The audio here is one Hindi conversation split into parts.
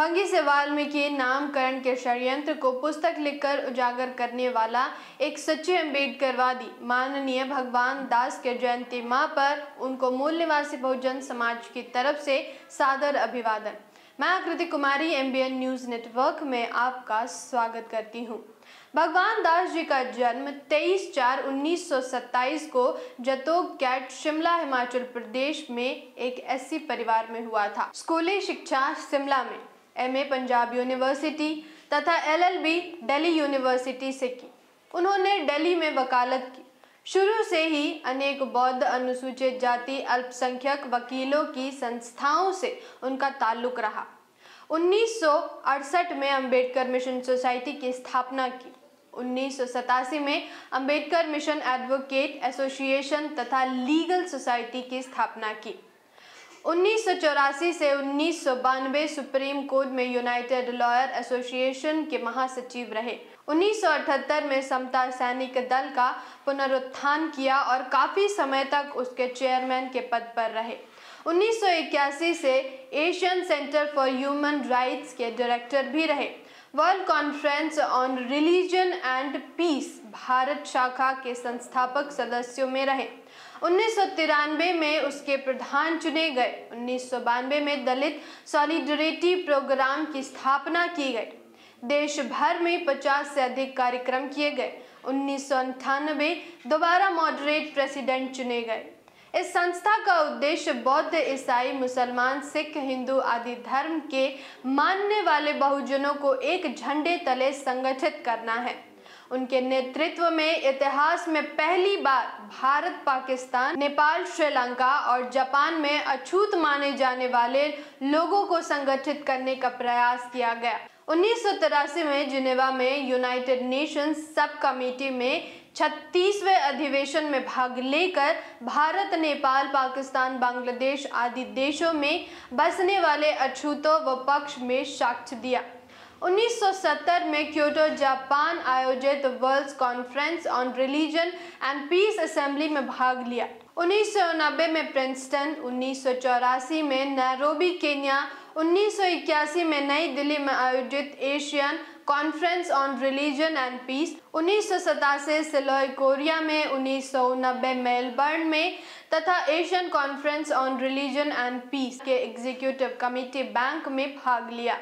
भंगी से वाल्मीकि नामकरण के षड्यंत्र को पुस्तक लिखकर उजागर करने वाला एक सच्चे अम्बेडकरवादी माननीय भगवान दास के जयंती माह पर उनको मूल निवासी बहुजन समाज की तरफ से सादर अभिवादन। मैं आकृति कुमारी एमबीएन न्यूज नेटवर्क में आपका स्वागत करती हूँ। भगवान दास जी का जन्म 23/4/1927 को जतोग कैट शिमला हिमाचल प्रदेश में एक एससी परिवार में हुआ था। स्कूली शिक्षा शिमला में, एमए पंजाब यूनिवर्सिटी तथा एलएलबी दिल्ली यूनिवर्सिटी से की। उन्होंने दिल्ली में वकालत की। शुरू से ही अनेक बौद्ध अनुसूचित जाति अल्पसंख्यक वकीलों की संस्थाओं से उनका ताल्लुक रहा। 1968 में अंबेडकर मिशन सोसाइटी की स्थापना की। 1987 में अंबेडकर मिशन एडवोकेट एसोसिएशन तथा लीगल सोसाइटी की स्थापना की। 1984 से 1992 सुप्रीम कोर्ट में यूनाइटेड लॉयर एसोसिएशन के महासचिव रहे। 1978 में समता सैनिक दल का पुनरुत्थान किया और काफी समय तक उसके चेयरमैन के पद पर रहे। 1981 से Asian centre for human rights के डायरेक्टर भी रहे। World conference on religion and peace Bharat शाखा के संस्थापक सदस्यों में रहे। 1993 में उसके प्रधान चुने गए। 1992 में दलित सॉलिडरिटी प्रोग्राम की स्थापना की गई। देश भर में 50 से अधिक कार्यक्रम किए गए। 1998 दोबारा मॉडरेट प्रेसिडेंट चुने गए। इस संस्था का उद्देश्य बौद्ध, ईसाई, मुसलमान, सिख, हिंदू आदि धर्म के मानने वाले बहुजनों को एक झंडे तले संगठित करना है। उनके नेतृत्व में इतिहास में पहली बार भारत, पाकिस्तान, नेपाल, श्रीलंका और जापान में अछूत माने जाने वाले लोगों को संगठित करने का प्रयास किया गया। 1983 में जिनेवा में यूनाइटेड नेशंस सब कमेटी में 36वें अधिवेशन में भाग लेकर भारत, नेपाल, पाकिस्तान, बांग्लादेश आदि देशों में बसने वाले अछूतों व पक्ष में साक्ष्य दिया। 1970 में क्योटो, जापान आयोजित world conference on religion and peace assembly में भाग लिया। 1990 में प्रिंसटन, 1984 में नैरोबी, केन्या, 1981 में नई दिल्ली में आयोजित Asian conference on religion and peace, 1987 सिलोई, कोरिया में, 1990 मेलबर्न में तथा Asian conference on religion and peace के एग्जीक्यूटिव कमेटी बैंक में भाग लिया।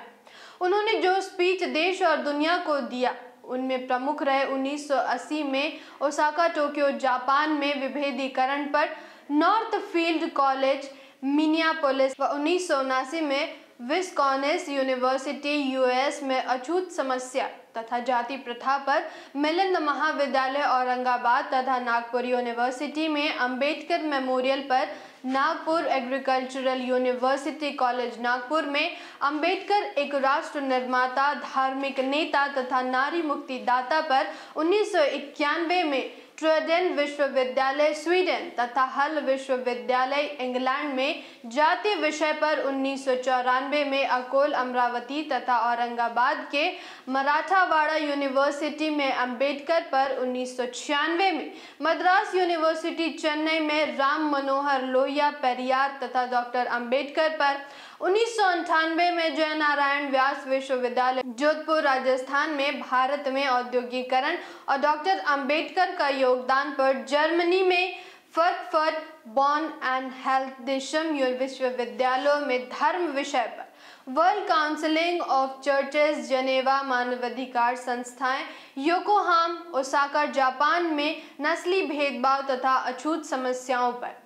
उन्होंने जो स्पीच देश और दुनिया को दिया उनमें प्रमुख रहे 1980 में ओसाका, टोक्यो, जापान में विभेदीकरण पर नॉर्थ फील्ड कॉलेज, मिनियापोलिस व 1979 में विस्कॉन्सिन यूनिवर्सिटी यूएस में अछूत समस्या तथा जाति प्रथा पर मिलिंद महाविद्यालय औरंगाबाद तथा नागपुर यूनिवर्सिटी में अंबेडकर मेमोरियल पर Nagpur agricultural university college Nagpur में अंबेडकर एक राष्ट्र निर्माता, धार्मिक नेता तथा नारी मुक्तिदाता पर 1991 में ट्रेडेन विश्वविद्यालय स्वीडन तथा हल विश्वविद्यालय इंग्लैंड में जाति विषय पर 1994 में अकोल, अमरावती तथा औरंगाबाद के मराठावाड़ा यूनिवर्सिटी में अंबेडकर पर 1996 में मद्रास यूनिवर्सिटी चेन्नई में राम मनोहर लोहिया पेरियार तथा डॉक्टर अंबेडकर पर 1998 में जय नारायण व्यास विश्वविद्यालय जोधपुर राजस्थान में भारत में औद्योगिकरण और डॉक्टर अंबेडकर का योगदान पर जर्मनी में फ्रैंकफर्ट, बॉन एंड हेल्सिंकी विश्वविद्यालयों में धर्म विषय पर world counselling of churches Geneva मानवाधिकार संस्थाएं, योकोहाम, ओसाका, जापान में नस्ली भेदभाव तथा अछूत समस्याओं पर।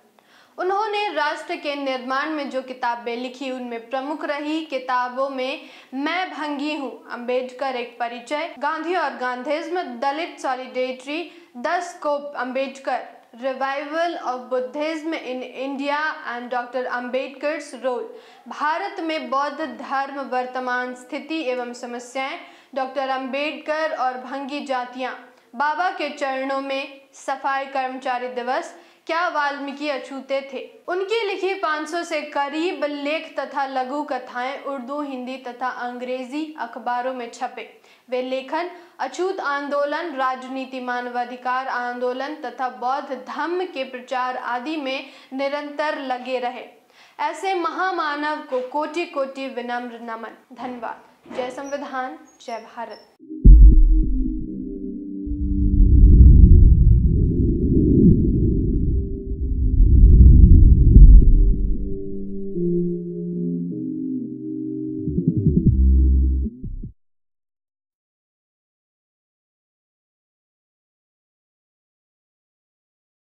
उन्होंने राष्ट्र के निर्माण में जो किताबें लिखी उनमें प्रमुख रही किताबों में मैं भंगी हूँ, अंबेडकर एक परिचय, गांधी और Gandhism, Dalit solidarity, the scope, Ambedkar, revival of Buddhism in India and doctor Ambedkar's role, Bharat में बौद्ध धर्म वर्तमान स्थिति एवं समस्याएं, डॉक्टर अंबेडकर और भंगी जातियां, बाबा के चरणों में, सफाई कर्मचारी दिवस, क्या वाल्मीकि अछूते थे। उनकी लिखी 500 से करीब लेख तथा लघु कथाएं उर्दू, हिंदी तथा अंग्रेजी अखबारों में छपे। वे लेखन अछूत आंदोलन, राजनीति, मानवाधिकार आंदोलन तथा बौद्ध धर्म के प्रचार आदि में निरंतर लगे रहे। ऐसे महामानव को कोटि कोटि विनम्र नमन। धन्यवाद। जय संविधान, जय भारत।